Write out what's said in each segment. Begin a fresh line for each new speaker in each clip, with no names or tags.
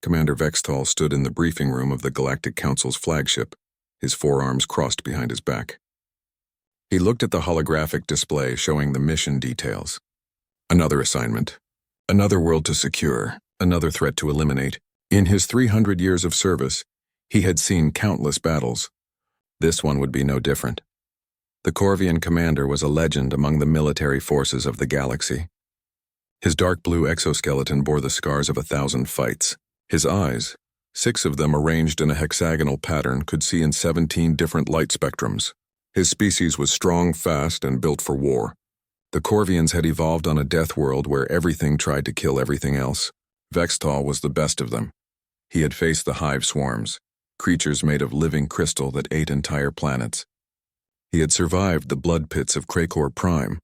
Commander Vextall stood in the briefing room of the Galactic Council's flagship, his forearms crossed behind his back. He looked at the holographic display showing the mission details. Another assignment. Another world to secure. Another threat to eliminate. In his 300 years of service, he had seen countless battles. This one would be no different. The Corvian commander was a legend among the military forces of the galaxy. His dark blue exoskeleton bore the scars of 1,000 fights. His eyes, 6 of them arranged in a hexagonal pattern, could see in 17 different light spectrums. His species was strong, fast, and built for war. The Corvians had evolved on a death world where everything tried to kill everything else. Vextall was the best of them. He had faced the hive swarms, creatures made of living crystal that ate entire planets. He had survived the blood pits of Krakor Prime,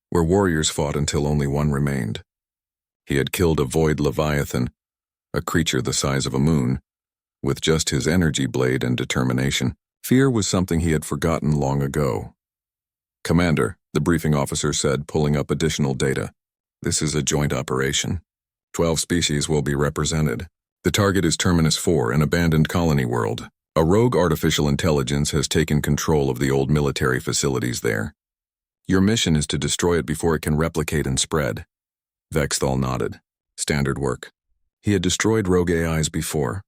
where warriors fought until only one remained. He had killed a void leviathan, a creature the size of a moon, with just his energy blade and determination. Fear was something he had forgotten long ago. "Commander," the briefing officer said, pulling up additional data. "This is a joint operation. 12 species will be represented. The target is Terminus 4, an abandoned colony world. A rogue artificial intelligence has taken control of the old military facilities there. Your mission is to destroy it before it can replicate and spread." Vextall nodded. Standard work. He had destroyed rogue AIs before.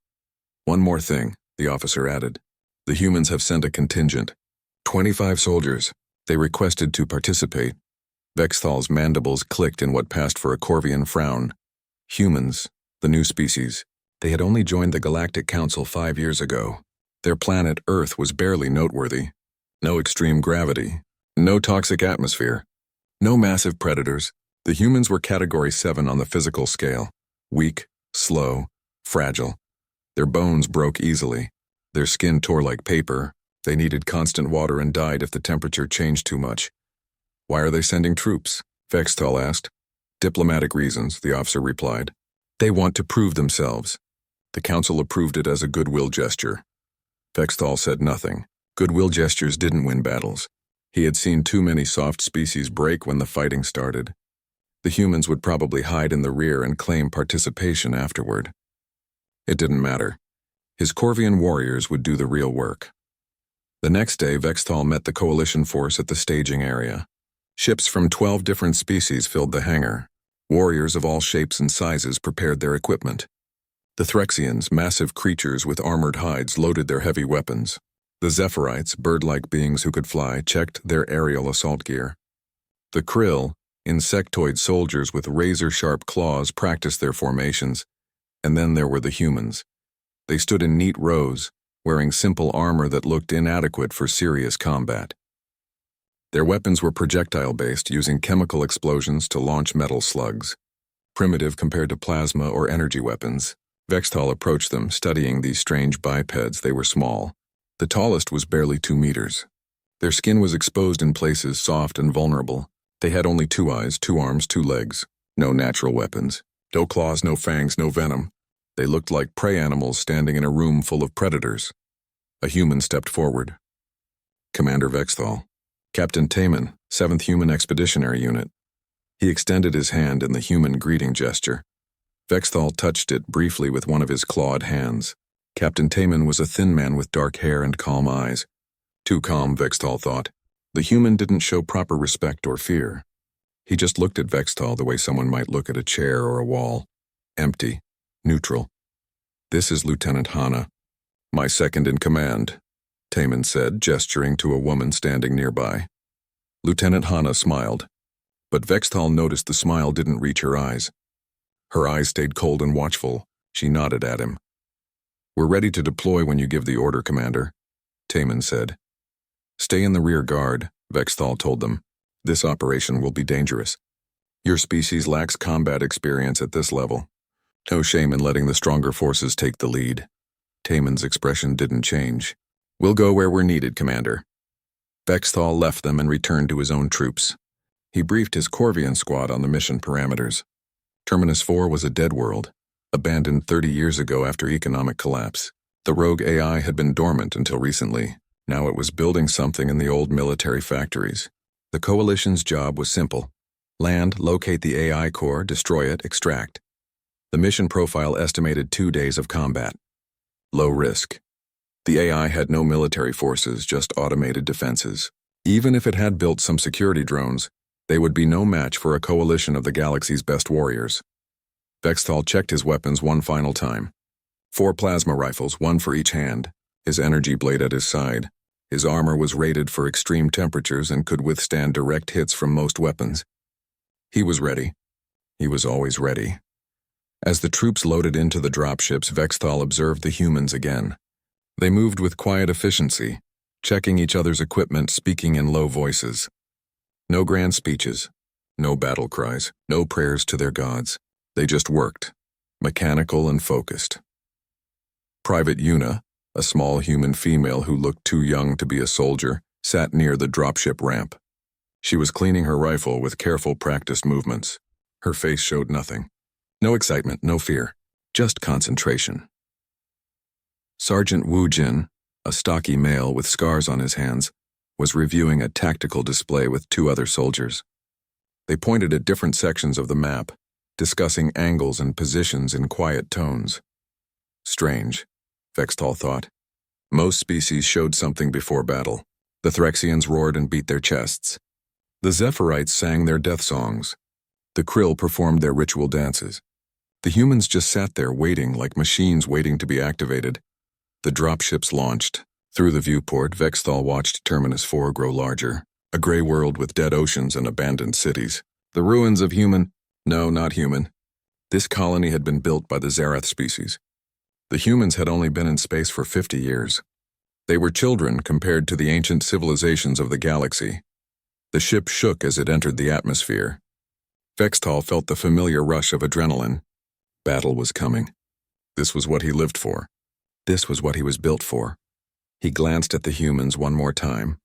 "One more thing," the officer added. "The humans have sent a contingent. 25 soldiers. They requested to participate." Vextall's mandibles clicked in what passed for a Corvian frown. Humans, the new species. They had only joined the Galactic Council 5 years ago. Their planet, Earth, was barely noteworthy. No extreme gravity. No toxic atmosphere. No massive predators. The humans were Category 7 on the physical scale. Weak, slow, fragile. Their bones broke easily. Their skin tore like paper. They needed constant water and died if the temperature changed too much. "Why are they sending troops?" Vextall asked. "Diplomatic reasons," the officer replied. "They want to prove themselves." The council approved it as a goodwill gesture. Vextall said nothing. Goodwill gestures didn't win battles. He had seen too many soft species break when the fighting started. The humans would probably hide in the rear and claim participation afterward. It didn't matter. His Corvian warriors would do the real work. The next day, Vextall met the coalition force at the staging area. Ships from 12 different species filled the hangar. Warriors of all shapes and sizes prepared their equipment. The Threxians, massive creatures with armored hides, loaded their heavy weapons. The Zephyrites, bird-like beings who could fly, checked their aerial assault gear. The Krill, insectoid soldiers with razor-sharp claws, practiced their formations. And then there were the humans. They stood in neat rows, wearing simple armor that looked inadequate for serious combat. Their weapons were projectile-based, using chemical explosions to launch metal slugs. Primitive compared to plasma or energy weapons. Vextall approached them, studying these strange bipeds. They were small. The tallest was barely 2 meters. Their skin was exposed in places, soft and vulnerable. They had only 2 eyes, 2 arms, 2 legs. No natural weapons. No claws, no fangs, no venom. They looked like prey animals standing in a room full of predators. A human stepped forward. "Commander Vextall. Captain Taman, 7th Human Expeditionary Unit." He extended his hand in the human greeting gesture. Vextall touched it briefly with one of his clawed hands. Captain Taman was a thin man with dark hair and calm eyes. Too calm, Vextall thought. The human didn't show proper respect or fear. He just looked at Vextall the way someone might look at a chair or a wall. Empty. Neutral. "This is Lieutenant Hana, my second in command," Taman said, gesturing to a woman standing nearby. Lieutenant Hana smiled, but Vextall noticed the smile didn't reach her eyes. Her eyes stayed cold and watchful. She nodded at him. "We're ready to deploy when you give the order, Commander," Taman said. "Stay in the rear guard," Vextall told them. "This operation will be dangerous. Your species lacks combat experience at this level. No shame in letting the stronger forces take the lead." Taman's expression didn't change. "We'll go where we're needed, Commander." Vextall left them and returned to his own troops. He briefed his Corvian squad on the mission parameters. Terminus 4 was a dead world, abandoned 30 years ago after economic collapse. The rogue AI had been dormant until recently. Now it was building something in the old military factories. The Coalition's job was simple. Land, locate the AI core, destroy it, extract. The mission profile estimated 2 days of combat. Low risk. The AI had no military forces, just automated defenses. Even if it had built some security drones, they would be no match for a coalition of the galaxy's best warriors. Vexthal checked his weapons one final time. 4 plasma rifles, 1 for each hand, his energy blade at his side. His armor was rated for extreme temperatures and could withstand direct hits from most weapons. He was ready. He was always ready. As the troops loaded into the dropships, Vexthal observed the humans again. They moved with quiet efficiency, checking each other's equipment, speaking in low voices. No grand speeches, no battle cries, no prayers to their gods. They just worked, mechanical and focused. Private Una, a small human female who looked too young to be a soldier, sat near the dropship ramp. She was cleaning her rifle with careful, practiced movements. Her face showed nothing. No excitement, no fear, just concentration. Sergeant Wu Jin, a stocky male with scars on his hands, was reviewing a tactical display with 2 other soldiers. They pointed at different sections of the map, discussing angles and positions in quiet tones. Strange, Vexthal thought. Most species showed something before battle. The Threxians roared and beat their chests. The Zephyrite sang their death songs. The Krill performed their ritual dances. The humans just sat there waiting like machines waiting to be activated. The dropships launched. Through the viewport, Vexthal watched Terminus 4 grow larger, a gray world with dead oceans and abandoned cities. The ruins of no, not human. This colony had been built by the Zarath species. The humans had only been in space for 50 years. They were children compared to the ancient civilizations of the galaxy. The ship shook as it entered the atmosphere. Vexthal felt the familiar rush of adrenaline. Battle was coming. This was what he lived for. This was what he was built for. He glanced at the humans one more time.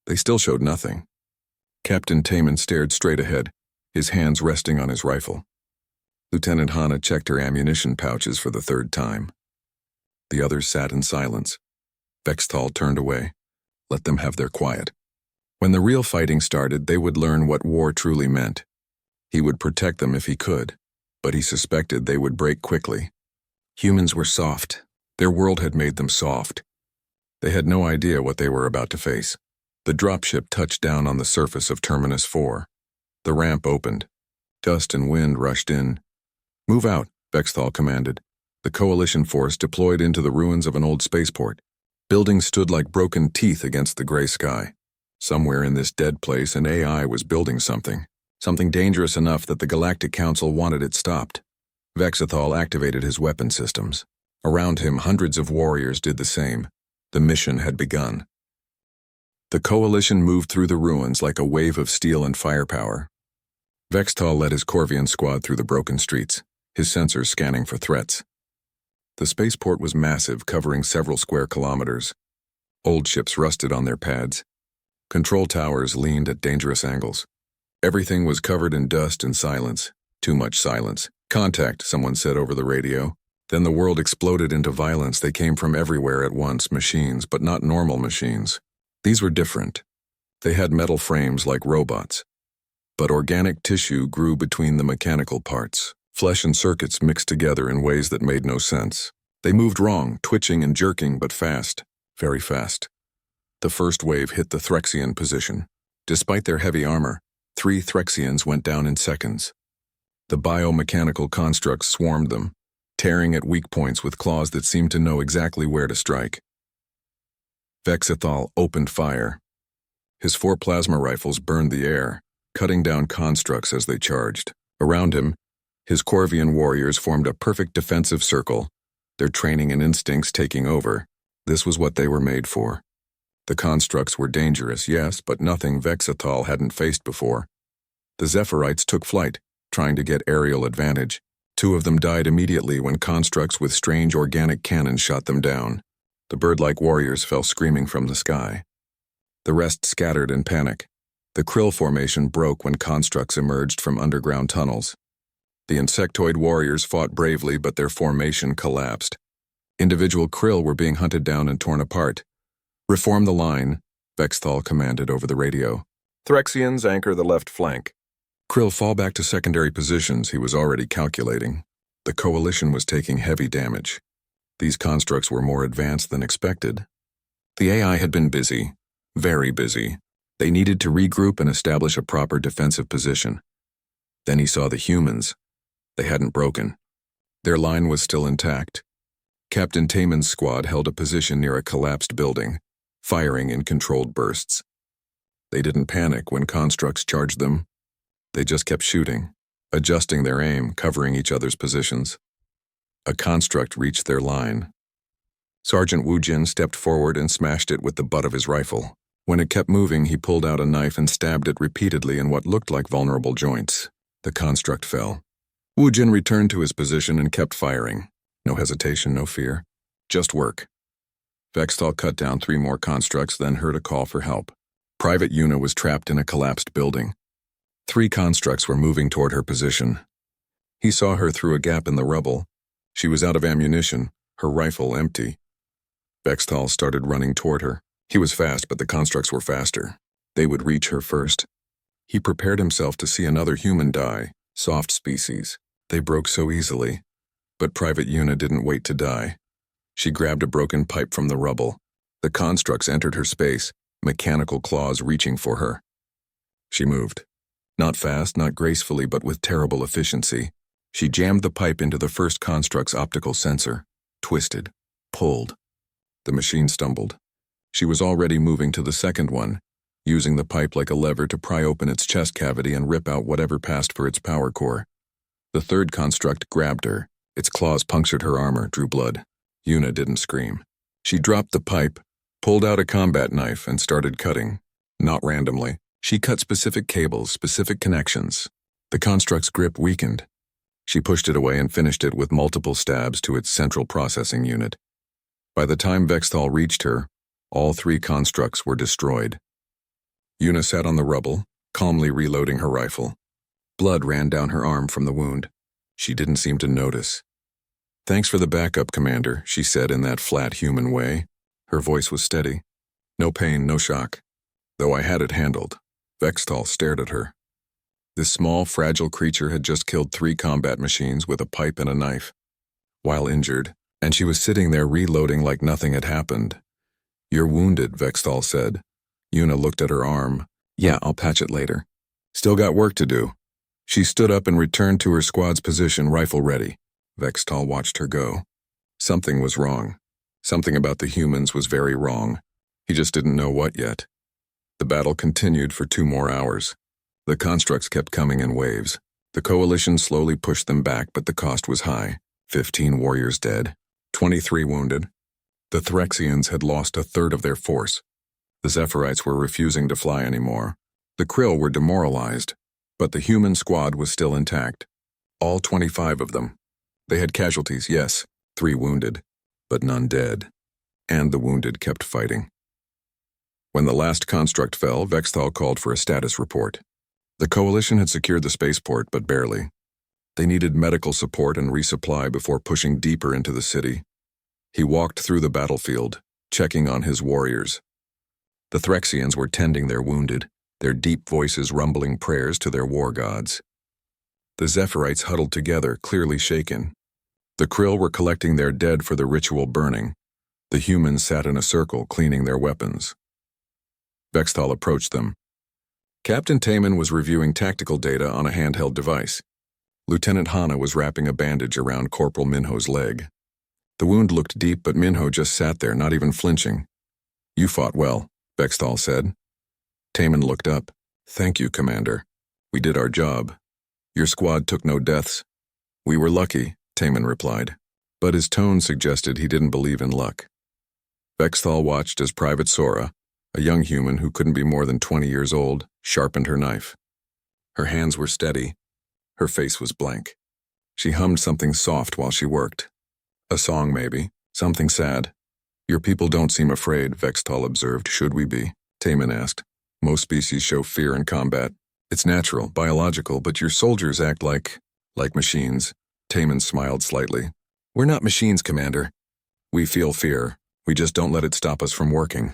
They still showed nothing. Captain Taman stared straight ahead, his hands resting on his rifle. Lieutenant Hanna checked her ammunition pouches for the 3rd time. The others sat in silence. Vexthal turned away. Let them have their quiet. When the real fighting started, they would learn what war truly meant. He would protect them if he could, but he suspected they would break quickly. Humans were soft. Their world had made them soft. They had no idea what they were about to face. The dropship touched down on the surface of Terminus 4. The ramp opened. Dust and wind rushed in. "Move out," Vexthal commanded. The coalition force deployed into the ruins of an old spaceport. Buildings stood like broken teeth against the gray sky. Somewhere in this dead place, an AI was building something dangerous enough that the Galactic Council wanted it stopped. Vexthal activated his weapon systems. Around him, hundreds of warriors did the same. The mission had begun. The coalition moved through the ruins like a wave of steel and firepower. Vexthal led his Corvian squad through the broken streets, his sensors scanning for threats. The spaceport was massive, covering several square kilometers. Old ships rusted on their pads. Control towers leaned at dangerous angles. Everything was covered in dust and silence. Too much silence. "Contact," someone said over the radio. Then the world exploded into violence. They came from everywhere at once, machines, but not normal machines. These were different. They had metal frames like robots. But organic tissue grew between the mechanical parts. Flesh and circuits mixed together in ways that made no sense. They moved wrong, twitching and jerking, but fast, very fast. The first wave hit the Threxian position. Despite their heavy armor, 3 Threxians went down in seconds. The biomechanical constructs swarmed them, tearing at weak points with claws that seemed to know exactly where to strike. Vexthal opened fire. His 4 plasma rifles burned the air, cutting down constructs as they charged. Around him, his Corvian warriors formed a perfect defensive circle, their training and instincts taking over. This was what they were made for. The constructs were dangerous, yes, but nothing Vexthal hadn't faced before. The Zephyrites took flight, trying to get aerial advantage. 2 of them died immediately when constructs with strange organic cannons shot them down. The bird-like warriors fell screaming from the sky. The rest scattered in panic. The krill formation broke when constructs emerged from underground tunnels. The insectoid warriors fought bravely, but their formation collapsed. Individual krill were being hunted down and torn apart. "Reform the line," Vexthal commanded over the radio. "Threxians anchor the left flank." Krill fall back to secondary positions, he was already calculating. The coalition was taking heavy damage. These constructs were more advanced than expected. The AI had been busy, very busy. They needed to regroup and establish a proper defensive position. Then he saw the humans. They hadn't broken. Their line was still intact. Captain Taman's squad held a position near a collapsed building, firing in controlled bursts. They didn't panic when constructs charged them. They just kept shooting, adjusting their aim, covering each other's positions. A construct reached their line. Sergeant Wu Jin stepped forward and smashed it with the butt of his rifle. When it kept moving, he pulled out a knife and stabbed it repeatedly in what looked like vulnerable joints. The construct fell. Wu Jin returned to his position and kept firing. No hesitation, no fear. Just work. Vextal cut down 3 more constructs, then heard a call for help. Private Yuna was trapped in a collapsed building. 3 constructs were moving toward her position. He saw her through a gap in the rubble. She was out of ammunition, her rifle empty. Vextal started running toward her. He was fast, but the constructs were faster. They would reach her first. He prepared himself to see another human die, soft species. They broke so easily. But Private Yuna didn't wait to die. She grabbed a broken pipe from the rubble. The constructs entered her space, mechanical claws reaching for her. She moved. Not fast, not gracefully, but with terrible efficiency. She jammed the pipe into the first construct's optical sensor, twisted, pulled. The machine stumbled. She was already moving to the second one, using the pipe like a lever to pry open its chest cavity and rip out whatever passed for its power core. The third construct grabbed her. Its claws punctured her armor, drew blood. Yuna didn't scream. She dropped the pipe, pulled out a combat knife, and started cutting. Not randomly. She cut specific cables, specific connections. The construct's grip weakened. She pushed it away and finished it with multiple stabs to its central processing unit. By the time Vextal reached her, all 3 constructs were destroyed. Yuna sat on the rubble, calmly reloading her rifle. Blood ran down her arm from the wound. She didn't seem to notice. "Thanks for the backup, Commander," she said in that flat human way. Her voice was steady. "No pain, no shock. Though I had it handled." Vextal stared at her. This small, fragile creature had just killed 3 combat machines with a pipe and a knife, while injured, and she was sitting there reloading like nothing had happened. "You're wounded," Vextal said. Yuna looked at her arm. "Yeah, I'll patch it later. Still got work to do." She stood up and returned to her squad's position, rifle ready. Vextal watched her go. Something was wrong. Something about the humans was very wrong. He just didn't know what yet. The battle continued for 2 more hours. The constructs kept coming in waves. The coalition slowly pushed them back, but the cost was high. 15 warriors dead, 23 wounded. The Threxians had lost a third of their force. The Zephyrite were refusing to fly anymore. The Krill were demoralized, but the human squad was still intact. All 25 of them. They had casualties, yes, 3 wounded, but none dead. And the wounded kept fighting. When the last construct fell, Vextal called for a status report. The coalition had secured the spaceport, but barely. They needed medical support and resupply before pushing deeper into the city. He walked through the battlefield, checking on his warriors. The Threxians were tending their wounded, their deep voices rumbling prayers to their war gods. The Zephyrite huddled together, clearly shaken. The Krill were collecting their dead for the ritual burning. The humans sat in a circle, cleaning their weapons. Vextal approached them. Captain Taman was reviewing tactical data on a handheld device. Lieutenant Hana was wrapping a bandage around Corporal Minho's leg. The wound looked deep, but Minho just sat there, not even flinching. "You fought well," Vextal said. Taman looked up. "Thank you, Commander. We did our job. Your squad took no deaths." "We were lucky," Taman replied. But his tone suggested he didn't believe in luck. Vextal watched as Private Sora, a young human who couldn't be more than 20 years old, sharpened her knife. Her hands were steady. Her face was blank. She hummed something soft while she worked. A song, maybe. Something sad. "Your people don't seem afraid," Vextal observed. "Should we be?" Taman asked. "Most species show fear in combat. It's natural, biological, but your soldiers act like machines." Taman smiled slightly. "We're not machines, Commander. We feel fear. We just don't let it stop us from working."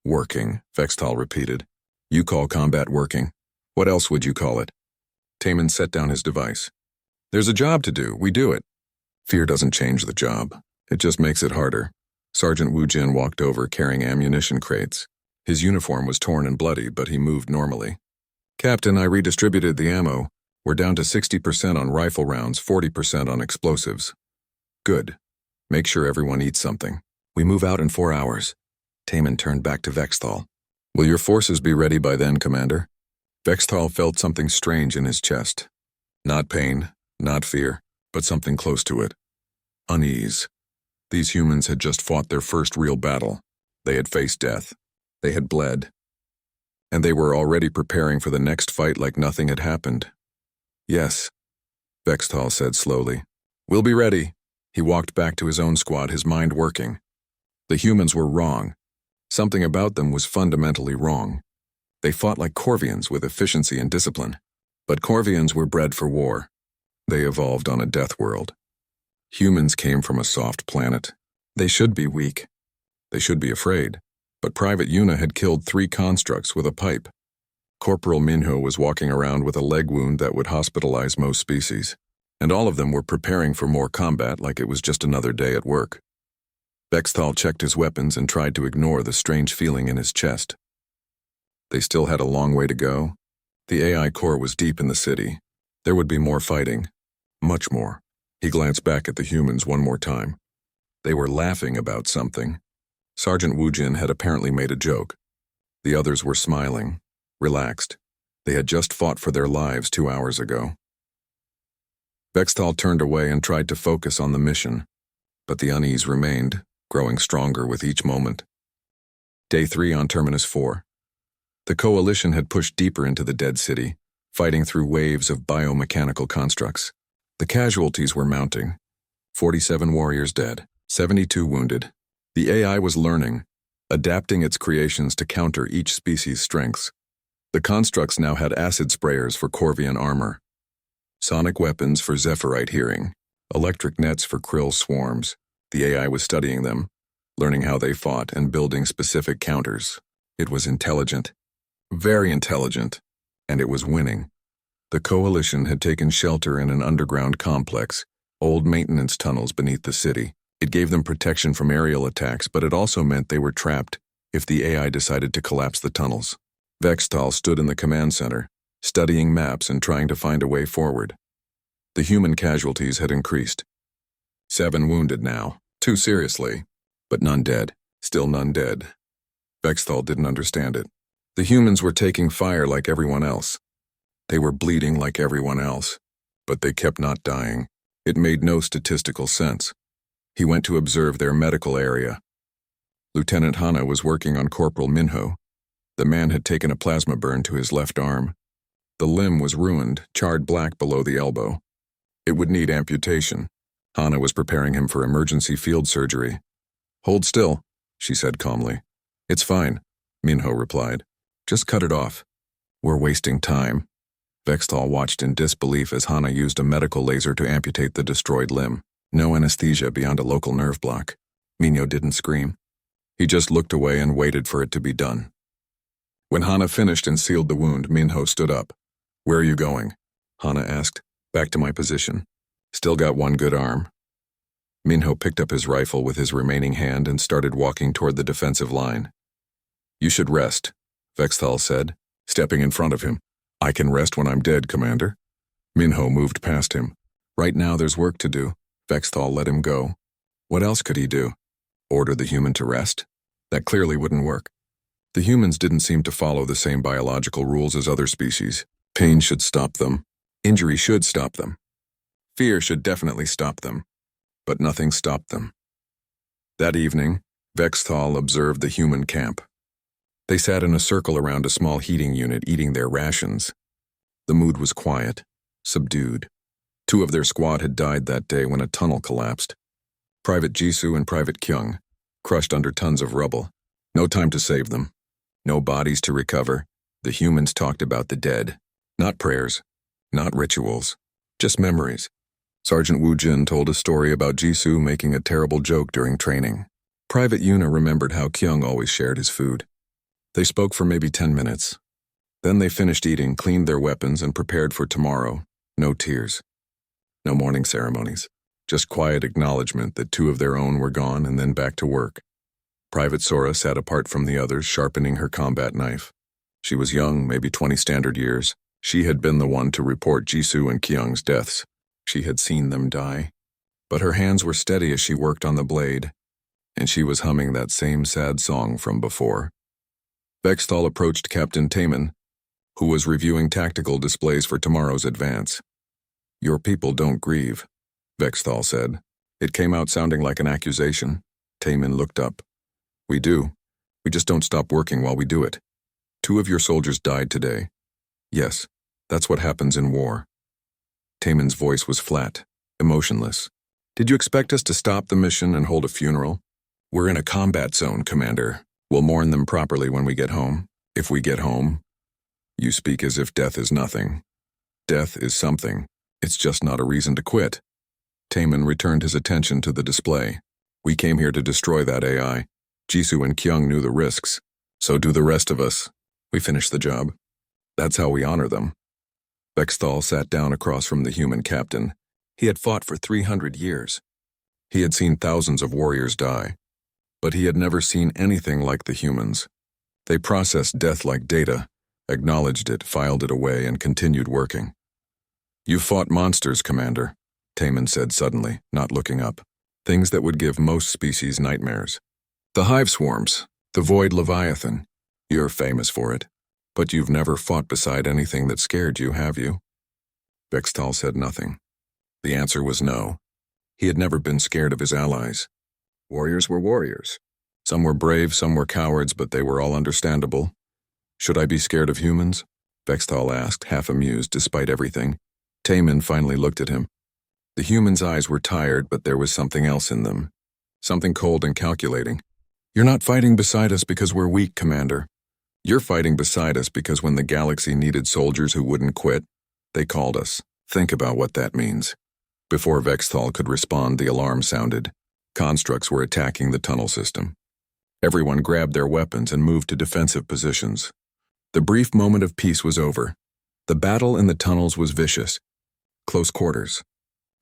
"Working," Vextal repeated. "You call combat working. What else would you call it?" Taman set down his device. "There's a job to do. We do it. Fear doesn't change the job. It just makes it harder. Sergeant Wu Jin walked over carrying ammunition crates. His uniform was torn and bloody, but he moved normally. Captain, I redistributed the ammo. We're down to 60% on rifle rounds, 40% on explosives. Good. Make sure everyone eats something. We move out in 4 hours. Taman turned back to Vexthal. Will your forces be ready by then, Commander? Vexthal felt something strange in his chest. Not pain, not fear, but something close to it. Unease. These humans had just fought their first real battle. They had faced death. They had bled. And they were already preparing for the next fight like nothing had happened. Yes, Vexthal said slowly. We'll be ready. He walked back to his own squad, his mind working. The humans were wrong. Something about them was fundamentally wrong. They fought like Corvians with efficiency and discipline. But Corvians were bred for war. They evolved on a death world. Humans came from a soft planet. They should be weak. They should be afraid. But Private Yuna had killed 3 constructs with a pipe. Corporal Minho was walking around with a leg wound that would hospitalize most species. And all of them were preparing for more combat like it was just another day at work. Vexthal checked his weapons and tried to ignore the strange feeling in his chest. They still had a long way to go. The AI core was deep in the city. There would be more fighting. Much more. He glanced back at the humans one more time. They were laughing about something. Sergeant Wu Jin had apparently made a joke. The others were smiling, relaxed. They had just fought for their lives 2 hours ago. Vexthal turned away and tried to focus on the mission, but the unease remained, growing stronger with each moment. Day 3 on Terminus 4. The Coalition had pushed deeper into the dead city, fighting through waves of biomechanical constructs. The casualties were mounting. 47 warriors dead, 72 wounded. The AI was learning, adapting its creations to counter each species' strengths. The constructs now had acid sprayers for Corvian armor, sonic weapons for Zephyrite hearing, electric nets for krill swarms. The AI was studying them, learning how they fought and building specific counters. It was intelligent, very intelligent, and it was winning. The Coalition had taken shelter in an underground complex, old maintenance tunnels beneath the city. It gave them protection from aerial attacks, but it also meant they were trapped if the AI decided to collapse the tunnels. Vexthal stood in the command center, studying maps and trying to find a way forward. The human casualties had increased. 7 wounded now, 2 seriously, but none dead, still none dead. Vexthal didn't understand it. The humans were taking fire like everyone else. They were bleeding like everyone else, but they kept not dying. It made no statistical sense. He went to observe their medical area. Lieutenant Hana was working on Corporal Minho. The man had taken a plasma burn to his left arm. The limb was ruined, charred black below the elbow. It would need amputation. Hana was preparing him for emergency field surgery. Hold still, she said calmly. It's fine, Minho replied. Just cut it off. We're wasting time. Vexthal watched in disbelief as Hana used a medical laser to amputate the destroyed limb. No anesthesia beyond a local nerve block. Minho didn't scream. He just looked away and waited for it to be done. When Hana finished and sealed the wound, Minho stood up. Where are you going? Hana asked. Back to my position. Still got one good arm. Minho picked up his rifle with his remaining hand and started walking toward the defensive line. You should rest, Vexthal said, stepping in front of him. I can rest when I'm dead, Commander. Minho moved past him. Right now there's work to do. Vexthal let him go. What else could he do? Order the human to rest? That clearly wouldn't work. The humans didn't seem to follow the same biological rules as other species. Pain should stop them. Injury should stop them. Fear should definitely stop them. But nothing stopped them. That evening, Vexthal observed the human camp. They sat in a circle around a small heating unit eating their rations. The mood was quiet, subdued. 2 of their squad had died that day when a tunnel collapsed. Private Jisoo and Private Kyung, crushed under tons of rubble. No time to save them. No bodies to recover. The humans talked about the dead. Not prayers, not rituals, just memories. Sergeant Wu Jin told a story about Jisoo making a terrible joke during training. Private Yuna remembered how Kyung always shared his food. They spoke for maybe 10 minutes. Then they finished eating, cleaned their weapons, and prepared for tomorrow. No tears. No mourning ceremonies. just quiet acknowledgement that 2 of their own were gone and then back to work. Private Sora sat apart from the others, sharpening her combat knife. She was young, maybe 20 standard years. She had been the one to report Jisoo and Kyung's deaths. She had seen them die. But her hands were steady as she worked on the blade, and she was humming that same sad song from before. Vexthal approached Captain Taman, who was reviewing tactical displays for tomorrow's advance. "Your people don't grieve," Vexthal said. It came out sounding like an accusation. Taman looked up. "We do. We just don't stop working while we do it. 2 of your soldiers died today." "Yes, that's what happens in war." Taman's voice was flat, emotionless. "Did you expect us to stop the mission and hold a funeral?" "We're in a combat zone, Commander. We'll mourn them properly when we get home. If we get home." "You speak as if death is nothing. Death is something. It's just not a reason to quit." Taman returned his attention to the display. "We came here to destroy that AI. Jisoo and Kyung knew the risks. So do the rest of us. We finished the job. That's how we honor them." Vexthal sat down across from the human captain. He had fought for 300 years. He had seen thousands of warriors die. But he had never seen anything like the humans. They processed death like data, acknowledged it, filed it away, and continued working. "You fought monsters, Commander," Taman said suddenly, not looking up. "Things that would give most species nightmares. The hive swarms, the void leviathan. You're famous for it. But you've never fought beside anything that scared you, have you?" Vexthal said nothing. The answer was no. He had never been scared of his allies. Warriors were warriors. Some were brave, some were cowards, but they were all understandable. "Should I be scared of humans?" Vexthal asked, half amused despite everything. Taman finally looked at him. The human's eyes were tired, but there was something else in them. Something cold and calculating. "You're not fighting beside us because we're weak, Commander. You're fighting beside us because when the galaxy needed soldiers who wouldn't quit, they called us. Think about what that means." Before Vexthal could respond, the alarm sounded. Constructs were attacking the tunnel system. Everyone grabbed their weapons and moved to defensive positions. The brief moment of peace was over. The battle in the tunnels was vicious. Close quarters.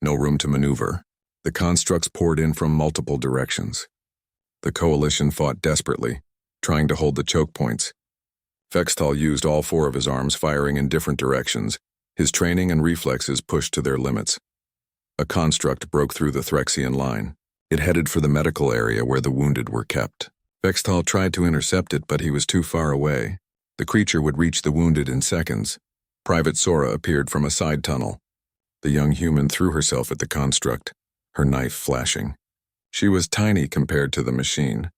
No room to maneuver. The constructs poured in from multiple directions. The coalition fought desperately, trying to hold the choke points. Vexthal used all 4 of his arms, firing in different directions. His training and reflexes pushed to their limits. A construct broke through the Threxian line. It headed for the medical area where the wounded were kept. Vexthal tried to intercept it, but he was too far away. The creature would reach the wounded in seconds. Private Sora appeared from a side tunnel. The young human threw herself at the construct, her knife flashing. She was tiny compared to the machine,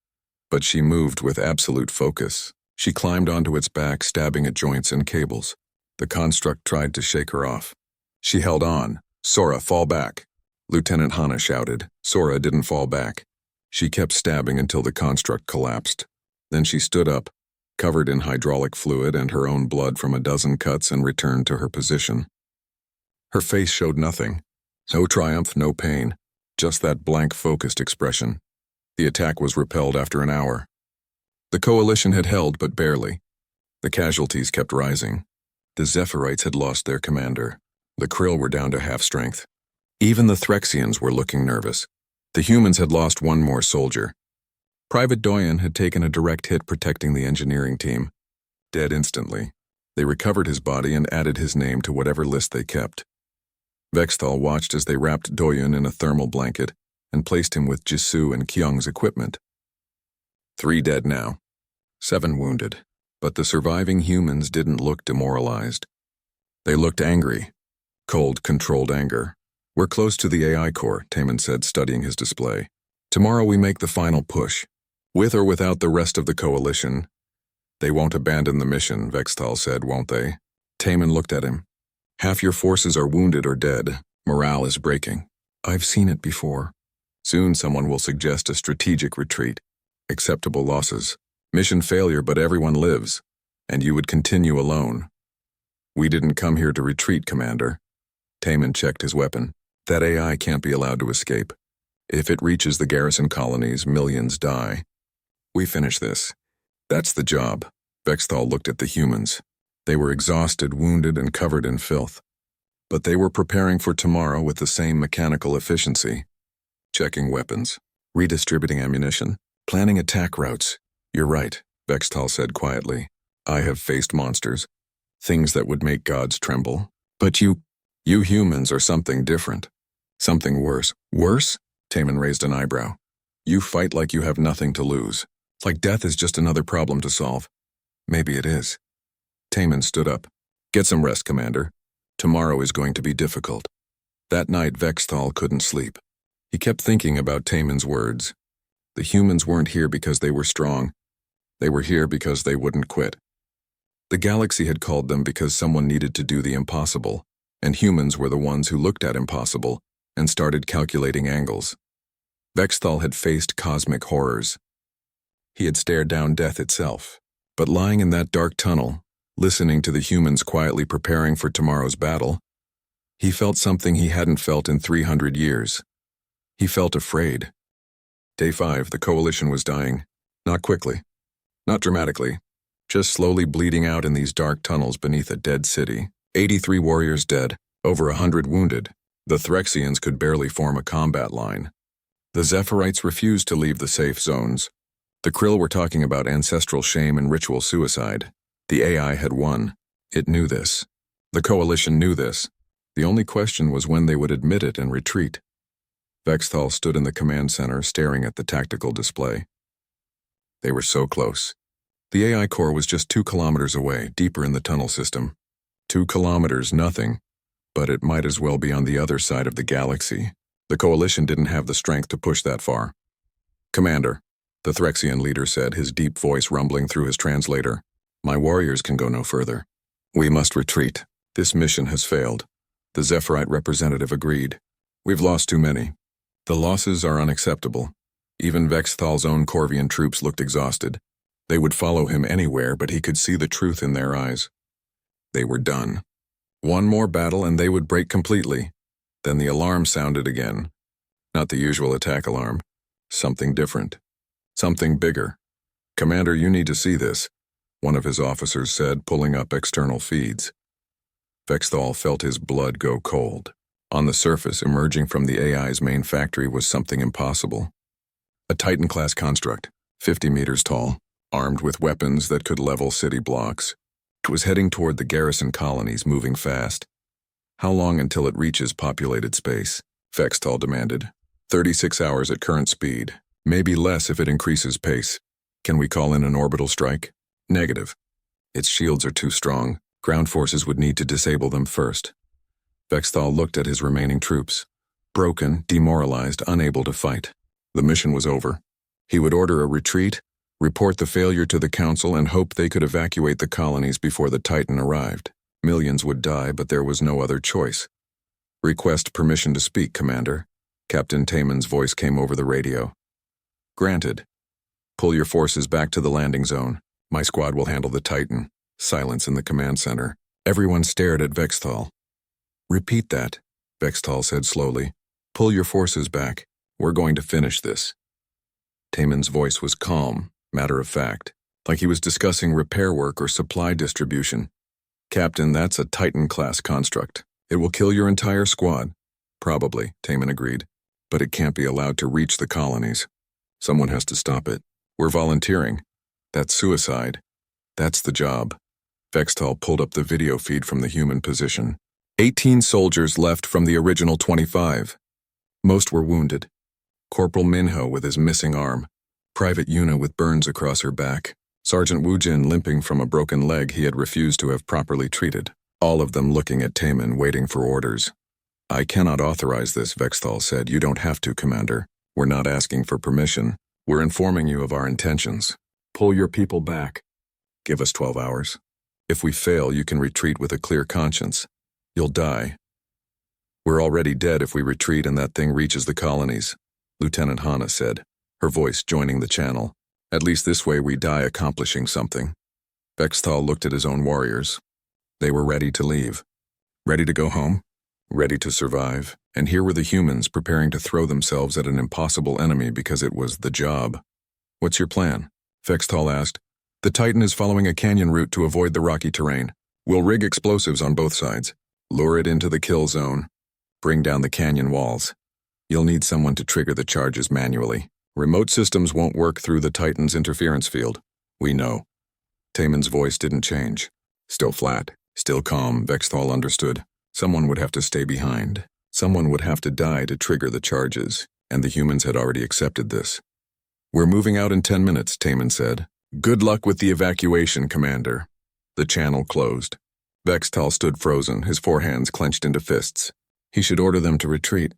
but she moved with absolute focus. She climbed onto its back, stabbing at joints and cables. The construct tried to shake her off. She held on. "Sora, fall back!" Lieutenant Hana shouted. Sora didn't fall back. She kept stabbing until the construct collapsed. Then she stood up, covered in hydraulic fluid and her own blood from a dozen cuts, and returned to her position. Her face showed nothing. No triumph, no pain. Just that blank, focused expression. The attack was repelled after an hour. The coalition had held, but barely. The casualties kept rising. The Zephyrite had lost their commander. The Krill were down to half strength. Even the Threxians were looking nervous. The humans had lost 1 more soldier. Private Doyen had taken a direct hit protecting the engineering team. Dead instantly. They recovered his body and added his name to whatever list they kept. Vexthal watched as they wrapped Doyen in a thermal blanket and placed him with Jisoo and Kyung's equipment. 3 dead now. 7 wounded. But the surviving humans didn't look demoralized. They looked angry. Cold, controlled anger. "We're close to the AI core," Taman said, studying his display. "Tomorrow we make the final push. With or without the rest of the coalition." "They won't abandon the mission," Vexthal said, "won't they?" Taman looked at him. "Half your forces are wounded or dead. Morale is breaking." "I've seen it before." "Soon someone will suggest a strategic retreat. Acceptable losses. Mission failure, but everyone lives. And you would continue alone." "We didn't come here to retreat, Commander." Taman checked his weapon. "That AI can't be allowed to escape. If it reaches the garrison colonies, millions die. We finish this. That's the job." Vexthal looked at the humans. They were exhausted, wounded, and covered in filth. But they were preparing for tomorrow with the same mechanical efficiency. Checking weapons, redistributing ammunition, planning attack routes. You're right, Vextal said quietly. I have faced monsters, things that would make gods tremble. But you humans are something different. Something worse. Worse? Taman raised an eyebrow. You fight like you have nothing to lose. Like death is just another problem to solve. Maybe it is. Taman stood up. Get some rest, Commander. Tomorrow is going to be difficult. That night, Vextal couldn't sleep. He kept thinking about Taman's words. The humans weren't here because they were strong. They were here because they wouldn't quit. The galaxy had called them because someone needed to do the impossible, and humans were the ones who looked at impossible and started calculating angles. Vextal had faced cosmic horrors. He had stared down death itself, but lying in that dark tunnel, listening to the humans quietly preparing for tomorrow's battle, he felt something he hadn't felt in 300 years. He felt afraid. Day 5, the coalition was dying. Not quickly. Not dramatically. Just slowly bleeding out in these dark tunnels beneath a dead city. 83 warriors dead, over 100 wounded. The Threxians could barely form a combat line. The Zephyrites refused to leave the safe zones. The Krill were talking about ancestral shame and ritual suicide. The AI had won. It knew this. The coalition knew this. The only question was when they would admit it and retreat. Vextal stood in the command center staring at the tactical display. They were so close. The AI core was just 2 kilometers away, deeper in the tunnel system. 2 kilometers, nothing. But it might as well be on the other side of the galaxy. The coalition didn't have the strength to push that far. Commander, the Threxian leader said, his deep voice rumbling through his translator. My warriors can go no further. We must retreat. This mission has failed. The Zephyrite representative agreed. We've lost too many. The losses are unacceptable. Even Vexthal's own Corvian troops looked exhausted. They would follow him anywhere, but he could see the truth in their eyes. They were done. One more battle and they would break completely. Then the alarm sounded again. Not the usual attack alarm. Something different. Something bigger. Commander, you need to see this, one of his officers said, pulling up external feeds. Vextal felt his blood go cold. On the surface, emerging from the AI's main factory was something impossible. A Titan-class construct, 50 meters tall, armed with weapons that could level city blocks. It was heading toward the garrison colonies, moving fast. How long until it reaches populated space? Vextal demanded. 36 hours at current speed. Maybe less if it increases pace. Can we call in an orbital strike? Negative. Its shields are too strong. Ground forces would need to disable them first. Vextal looked at his remaining troops. Broken, demoralized, unable to fight. The mission was over. He would order a retreat, report the failure to the Council, and hope they could evacuate the colonies before the Titan arrived. Millions would die, but there was no other choice. Request permission to speak, Commander. Captain Taman's voice came over the radio. Granted. Pull your forces back to the landing zone. My squad will handle the Titan. Silence in the command center. Everyone stared at Vextal. Repeat that, Vextal said slowly. Pull your forces back. We're going to finish this. Taman's voice was calm, matter-of-fact, like he was discussing repair work or supply distribution. Captain, that's a Titan-class construct. It will kill your entire squad. Probably, Taman agreed. But it can't be allowed to reach the colonies. Someone has to stop it. We're volunteering. That's suicide. That's the job. Vextal pulled up the video feed from the human position. 18 soldiers left from the original 25. Most were wounded. Corporal Minho with his missing arm. Private Yuna with burns across her back. Sergeant Wujin limping from a broken leg he had refused to have properly treated. All of them looking at Taman, waiting for orders. I cannot authorize this, Vextal said. You don't have to, Commander. We're not asking for permission. We're informing you of our intentions. Pull your people back. Give us 12 hours. If we fail, you can retreat with a clear conscience. You'll die. We're already dead if we retreat and that thing reaches the colonies, Lieutenant Hanna said, her voice joining the channel. At least this way we die accomplishing something. Vextal looked at his own warriors. They were ready to leave. Ready to go home? Ready to survive. And here were the humans preparing to throw themselves at an impossible enemy because it was the job. What's your plan? Vextal asked. The Titan is following a canyon route to avoid the rocky terrain. We'll rig explosives on both sides. Lure it into the kill zone. Bring down the canyon walls. You'll need someone to trigger the charges manually. Remote systems won't work through the Titan's interference field. We know. Taemin's voice didn't change. Still flat, still calm, Vexthal understood. Someone would have to stay behind. Someone would have to die to trigger the charges, and the humans had already accepted this. We're moving out in 10 minutes, Taemin said. Good luck with the evacuation, Commander. The channel closed. Vexthal stood frozen, his forehands clenched into fists. He should order them to retreat.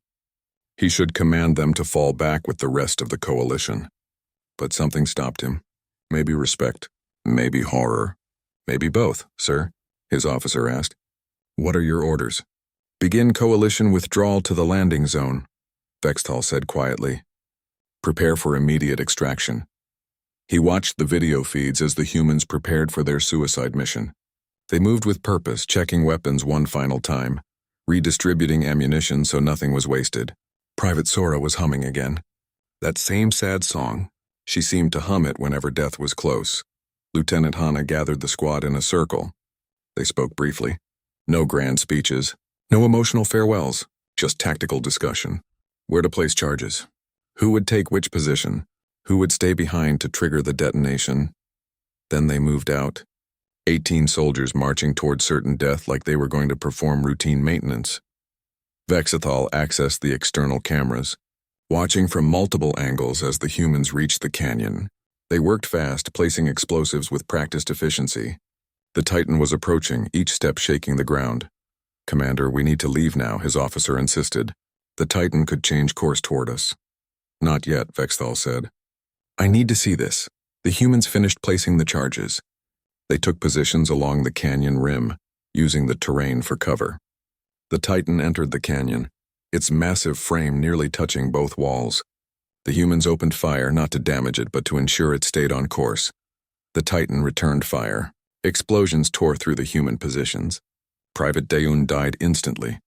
He should command them to fall back with the rest of the coalition. But something stopped him. Maybe respect, maybe horror. Maybe both, sir, his officer asked. What are your orders? Begin coalition withdrawal to the landing zone, Vexthal said quietly. Prepare for immediate extraction. He watched the video feeds as the humans prepared for their suicide mission. They moved with purpose, checking weapons one final time, redistributing ammunition so nothing was wasted. Private Sora was humming again. That same sad song. She seemed to hum it whenever death was close. Lieutenant Hana gathered the squad in a circle. They spoke briefly. No grand speeches, no emotional farewells, just tactical discussion. Where to place charges. Who would take which position? Who would stay behind to trigger the detonation? Then they moved out. 18 soldiers marching toward certain death like they were going to perform routine maintenance. Vexthal accessed the external cameras, watching from multiple angles as the humans reached the canyon. They worked fast, placing explosives with practiced efficiency. The Titan was approaching, each step shaking the ground. Commander, we need to leave now, his officer insisted. The Titan could change course toward us. Not yet, Vexthal said. I need to see this. The humans finished placing the charges. They took positions along the canyon rim, using the terrain for cover. The Titan entered the canyon, its massive frame nearly touching both walls. The humans opened fire not to damage it but to ensure it stayed on course. The Titan returned fire. Explosions tore through the human positions. Private Daeun died instantly,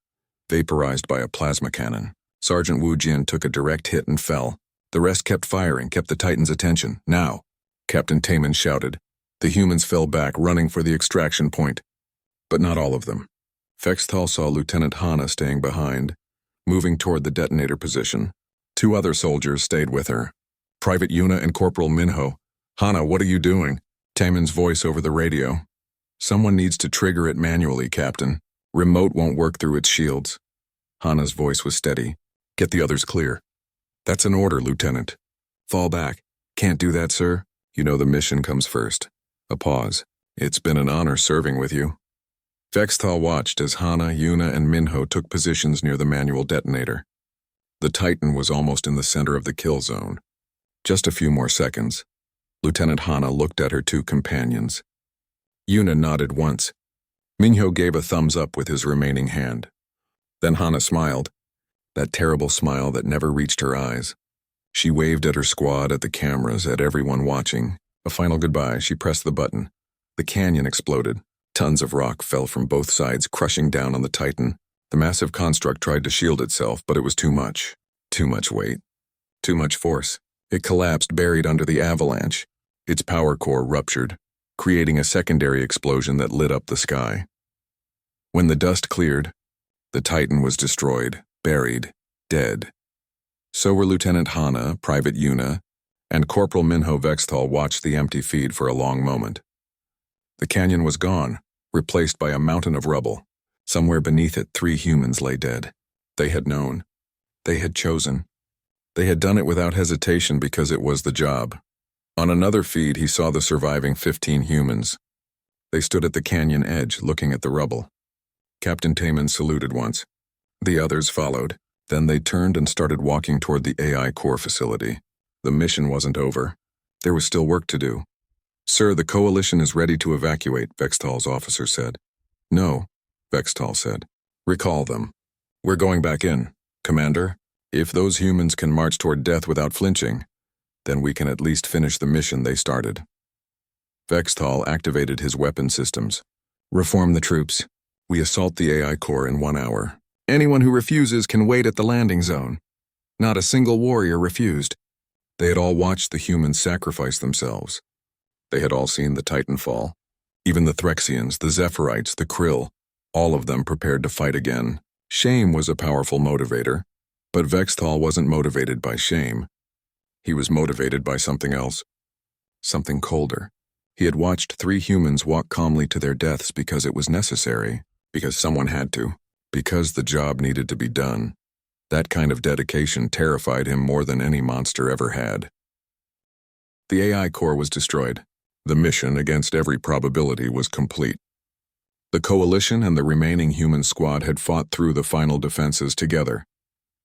vaporized by a plasma cannon. Sergeant Wu Jin took a direct hit and fell. The rest kept firing, kept the Titan's attention. Now, Captain Taemin shouted. The humans fell back, running for the extraction point. But not all of them. Vexthal saw Lieutenant Hana staying behind, moving toward the detonator position. 2 other soldiers stayed with her. Private Yuna and Corporal Minho. Hana, what are you doing? Taemin's voice over the radio. Someone needs to trigger it manually, Captain. Remote won't work through its shields. Hana's voice was steady. Get the others clear. That's an order, Lieutenant. Fall back. Can't do that, sir. You know the mission comes first. A pause. It's been an honor serving with you. Vexthal watched as Hana, Yuna, and Minho took positions near the manual detonator. The Titan was almost in the center of the kill zone. Just a few more seconds. Lieutenant Hana looked at her 2 companions. Yuna nodded once. Minho gave a thumbs up with his remaining hand. Then Hana smiled, that terrible smile that never reached her eyes. She waved at her squad, at the cameras, at everyone watching. A final goodbye, she pressed the button. The canyon exploded. Tons of rock fell from both sides, crushing down on the Titan. The massive construct tried to shield itself, but it was too much. Too much weight. Too much force. It collapsed, buried under the avalanche. Its power core ruptured, creating a secondary explosion that lit up the sky. When the dust cleared, the Titan was destroyed, buried, dead. So were Lieutenant Hana, Private Yuna, and Corporal Minho. Vexthal watched the empty feed for a long moment. The canyon was gone, replaced by a mountain of rubble. Somewhere beneath it, 3 humans lay dead. They had known. They had chosen. They had done it without hesitation because it was the job. On another feed, he saw the surviving 15 humans. They stood at the canyon edge, looking at the rubble. Captain Taemin saluted once. The others followed. Then they turned and started walking toward the AI core facility. The mission wasn't over. There was still work to do. Sir, the coalition is ready to evacuate, Vexthal's officer said. No, Vexthal said. Recall them. We're going back in, Commander. If those humans can march toward death without flinching, then we can at least finish the mission they started. Vexthal activated his weapon systems. Reform the troops. We assault the AI core in 1 hour. Anyone who refuses can wait at the landing zone. Not a single warrior refused. They had all watched the humans sacrifice themselves. They had all seen the Titan fall. Even the Threxians, the Zephyrites, the Krill, all of them prepared to fight again. Shame was a powerful motivator, but Vexthal wasn't motivated by shame. He was motivated by something else, something colder. He had watched 3 humans walk calmly to their deaths because it was necessary, because someone had to, because the job needed to be done. That kind of dedication terrified him more than any monster ever had. The AI core was destroyed. The mission, against every probability, was complete. The Coalition and the remaining human squad had fought through the final defenses together,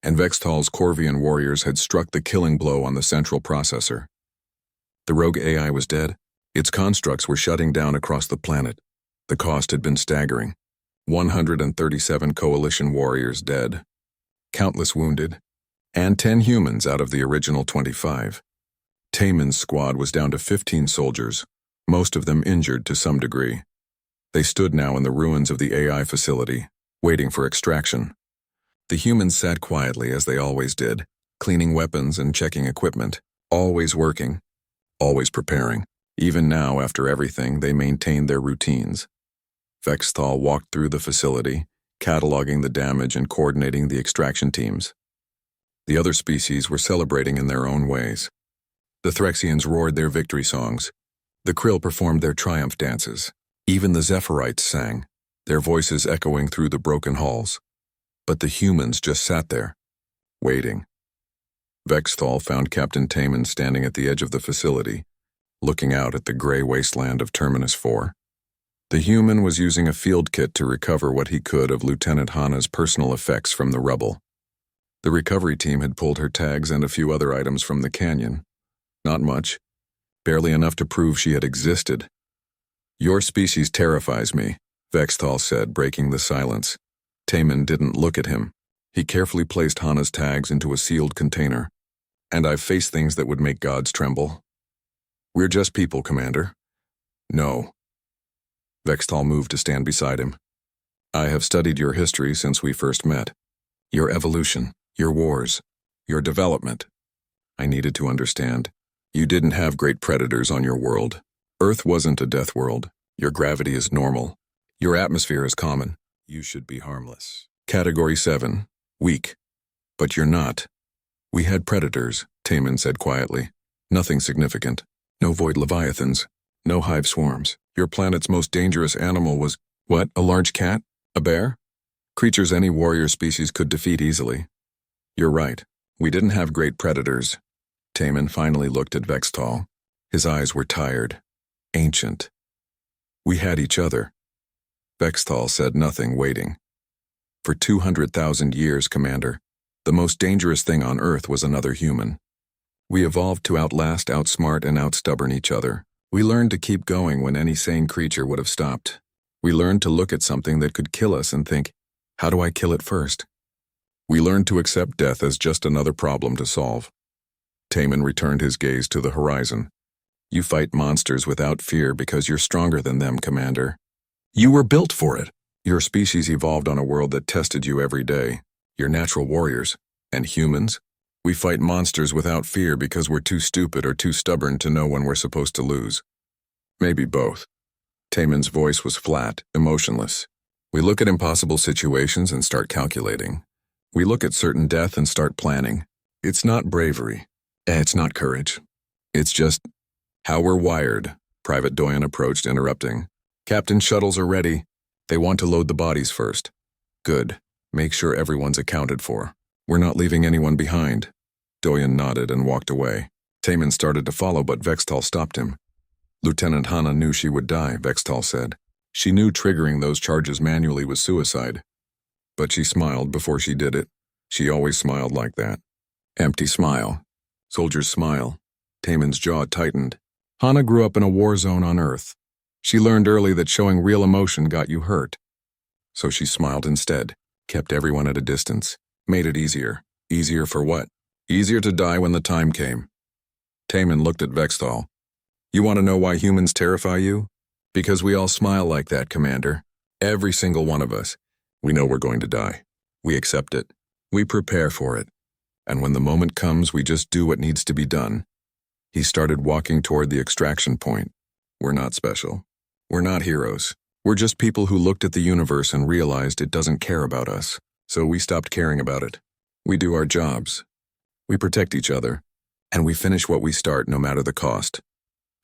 and Vexthal's Corvian warriors had struck the killing blow on the central processor. The rogue AI was dead. Its constructs were shutting down across the planet. The cost had been staggering. 137 Coalition warriors dead, countless wounded, and 10 humans out of the original 25. Taemin's squad was down to 15 soldiers, most of them injured to some degree. They stood now in the ruins of the AI facility, waiting for extraction. The humans sat quietly as they always did, cleaning weapons and checking equipment, always working, always preparing. Even now, after everything, they maintained their routines. Vexthal walked through the facility, cataloging the damage and coordinating the extraction teams. The other species were celebrating in their own ways. The Threxians roared their victory songs. The Krill performed their triumph dances. Even the Zephyrite sang, their voices echoing through the broken halls. But the humans just sat there, waiting. Vexthal found Captain Taemin standing at the edge of the facility, looking out at the gray wasteland of Terminus 4. The human was using a field kit to recover what he could of Lieutenant Hana's personal effects from the rubble. The recovery team had pulled her tags and a few other items from the canyon. Not much, barely enough to prove she had existed. "Your species terrifies me," Vexthal said, breaking the silence. Taemin didn't look at him. He carefully placed Hana's tags into a sealed container. "And I've faced things that would make gods tremble." "We're just people, Commander." "No." Vexthal moved to stand beside him. "I have studied your history since we first met. Your evolution, your wars, your development. I needed to understand. You didn't have great predators on your world. Earth wasn't a death world. Your gravity is normal. Your atmosphere is common. You should be harmless. Category 7, weak. But you're not. We had predators," Taemin said quietly. "Nothing significant. No void leviathans. No hive swarms. Your planet's most dangerous animal was, what, a large cat? A bear? Creatures any warrior species could defeat easily." "You're right. We didn't have great predators." Taemin finally looked at Vexthal. His eyes were tired, ancient. "We had each other." Vexthal said nothing, waiting. "For 200,000 years, Commander, the most dangerous thing on Earth was another human. We evolved to outlast, outsmart, and outstubborn each other. We learned to keep going when any sane creature would have stopped. We learned to look at something that could kill us and think, how do I kill it first? We learned to accept death as just another problem to solve." Taemin returned his gaze to the horizon. "You fight monsters without fear because you're stronger than them, Commander. You were built for it. Your species evolved on a world that tested you every day. You're natural warriors. And humans? We fight monsters without fear because we're too stupid or too stubborn to know when we're supposed to lose." "Maybe both." Taemin's voice was flat, emotionless. "We look at impossible situations and start calculating. We look at certain death and start planning. It's not bravery. It's not courage. It's just how we're wired." Private Doyen approached, interrupting. "Captain, shuttles are ready. They want to load the bodies first." "Good. Make sure everyone's accounted for. We're not leaving anyone behind." Doyen nodded and walked away. Taemin started to follow, but Vexthal stopped him. "Lieutenant Hana knew she would die," Vexthal said. "She knew triggering those charges manually was suicide. But she smiled before she did it. She always smiled like that. Empty smile. Soldiers smile." Taemin's jaw tightened. "Hana grew up in a war zone on Earth. She learned early that showing real emotion got you hurt. So she smiled instead, kept everyone at a distance, made it easier. Easier for what? Easier to die when the time came." Taemin looked at Vexthal. "You want to know why humans terrify you? Because we all smile like that, Commander. Every single one of us. We know we're going to die. We accept it. We prepare for it. And when the moment comes, we just do what needs to be done." He started walking toward the extraction point. "We're not special. We're not heroes. We're just people who looked at the universe and realized it doesn't care about us, so we stopped caring about it. We do our jobs. We protect each other, and we finish what we start no matter the cost.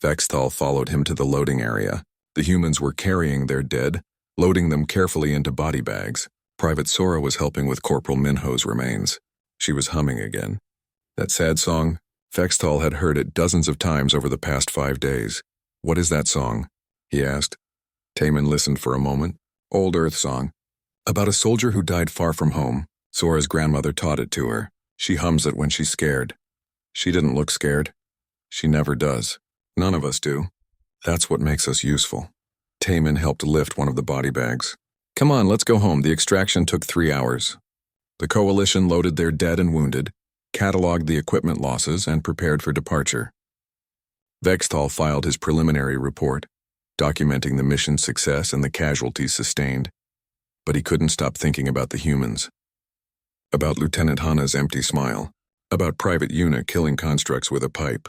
Vexthal followed him to the loading area. The humans were carrying their dead, loading them carefully into body bags. Private Sora was helping with Corporal Minho's remains. She was humming again. That sad song? Vexthal had heard it dozens of times over the past 5 days. What is that song? He asked. Taman listened for a moment. Old Earth song. About a soldier who died far from home. Sora's grandmother taught it to her. She hums it when she's scared. She didn't look scared. She never does. None of us do. That's what makes us useful. Taman helped lift one of the body bags. Come on, let's go home. The extraction took 3 hours. The coalition loaded their dead and wounded, cataloged the equipment losses, and prepared for departure. Vexthal filed his preliminary report, documenting the mission's success and the casualties sustained. But he couldn't stop thinking about the humans. About Lieutenant Hana's empty smile. About Private Yuna killing constructs with a pipe.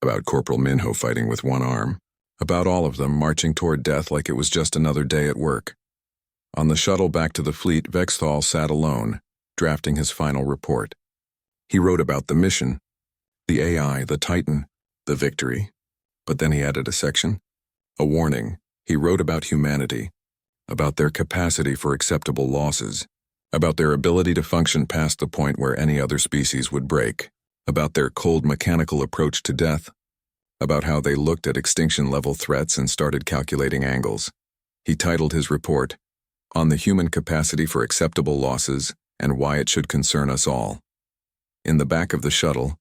About Corporal Minho fighting with one arm. About all of them marching toward death like it was just another day at work. On the shuttle back to the fleet, Vexthal sat alone, drafting his final report. He wrote about the mission, the AI, the Titan, the victory. But then he added a section. A warning. He wrote about humanity, about their capacity for acceptable losses, about their ability to function past the point where any other species would break, about their cold mechanical approach to death, about how they looked at extinction-level threats and started calculating angles. He titled his report, On the Human Capacity for Acceptable Losses and Why It Should Concern Us All. In the back of the shuttle,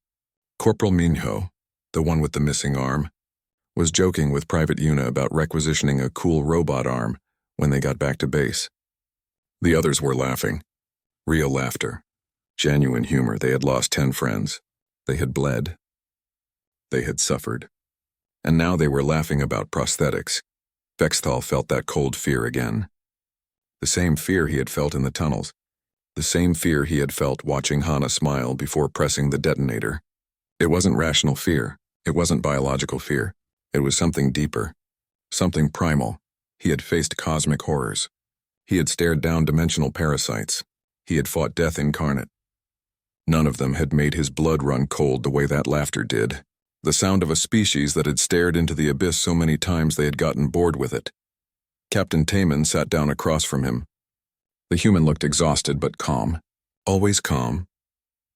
Corporal Minho, the one with the missing arm, was joking with Private Yuna about requisitioning a cool robot arm when they got back to base. The others were laughing. Real laughter. Genuine humor. They had lost 10 friends. They had bled. They had suffered. And now they were laughing about prosthetics. Vexthal felt that cold fear again. The same fear he had felt in the tunnels. The same fear he had felt watching Hana smile before pressing the detonator. It wasn't rational fear. It wasn't biological fear. It was something deeper. Something primal. He had faced cosmic horrors. He had stared down dimensional parasites. He had fought death incarnate. None of them had made his blood run cold the way that laughter did. The sound of a species that had stared into the abyss so many times they had gotten bored with it. Captain Taman sat down across from him. The human looked exhausted but calm. Always calm.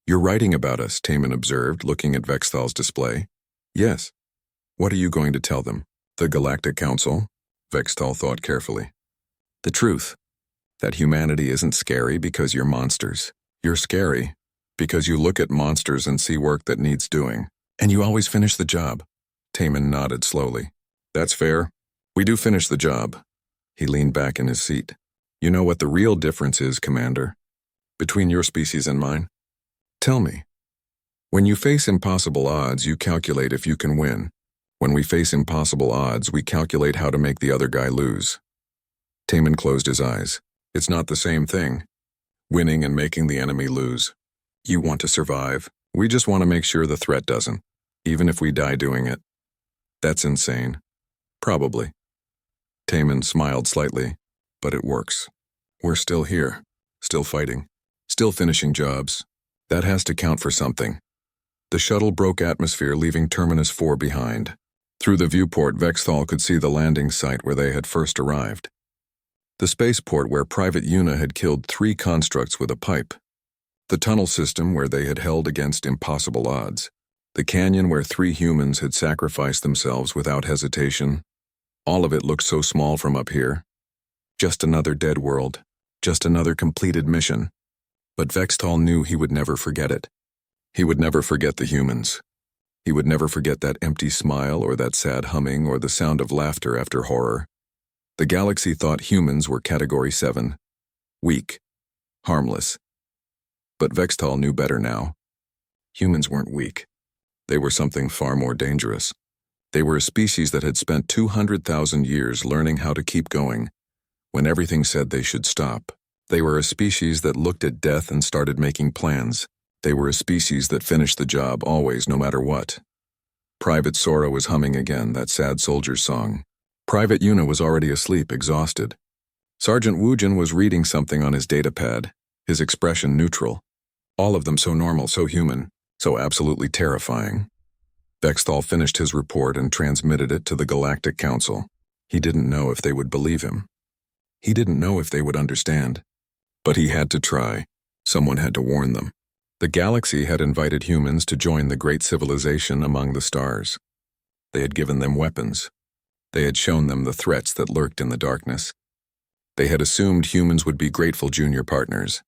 You're writing about us, Taman observed, looking at Vexthal's display. Yes. What are you going to tell them? The Galactic Council? Vexthal thought carefully. The truth. That humanity isn't scary because you're monsters. You're scary because you look at monsters and see work that needs doing. And you always finish the job. Taman nodded slowly. That's fair. We do finish the job. He leaned back in his seat. You know what the real difference is, Commander? Between your species and mine? Tell me. When you face impossible odds, you calculate if you can win. When we face impossible odds, we calculate how to make the other guy lose. Taman closed his eyes. It's not the same thing. Winning and making the enemy lose. You want to survive. We just want to make sure the threat doesn't, even if we die doing it. That's insane. Probably. Taman smiled slightly, but it works. We're still here, still fighting, still finishing jobs. That has to count for something. The shuttle broke atmosphere, leaving Terminus 4 behind. Through the viewport, Vexthal could see the landing site where they had first arrived. The spaceport where Private Yuna had killed 3 constructs with a pipe. The tunnel system where they had held against impossible odds. The canyon where 3 humans had sacrificed themselves without hesitation. All of it looked so small from up here. Just another dead world. Just another completed mission. But Vexthal knew he would never forget it. He would never forget the humans. He would never forget that empty smile or that sad humming or the sound of laughter after horror. The galaxy thought humans were Category 7. Weak. Harmless. But Vexthal knew better now. Humans weren't weak. They were something far more dangerous. They were a species that had spent 200,000 years learning how to keep going, when everything said they should stop. They were a species that looked at death and started making plans. They were a species that finished the job always, no matter what. Private Sora was humming again, that sad soldier's song. Private Yuna was already asleep, exhausted. Sergeant Wujin was reading something on his datapad, his expression neutral. All of them so normal, so human, so absolutely terrifying. Vexthal finished his report and transmitted it to the Galactic Council. He didn't know if they would believe him. He didn't know if they would understand. But he had to try. Someone had to warn them. The galaxy had invited humans to join the great civilization among the stars. They had given them weapons. They had shown them the threats that lurked in the darkness. They had assumed humans would be grateful junior partners,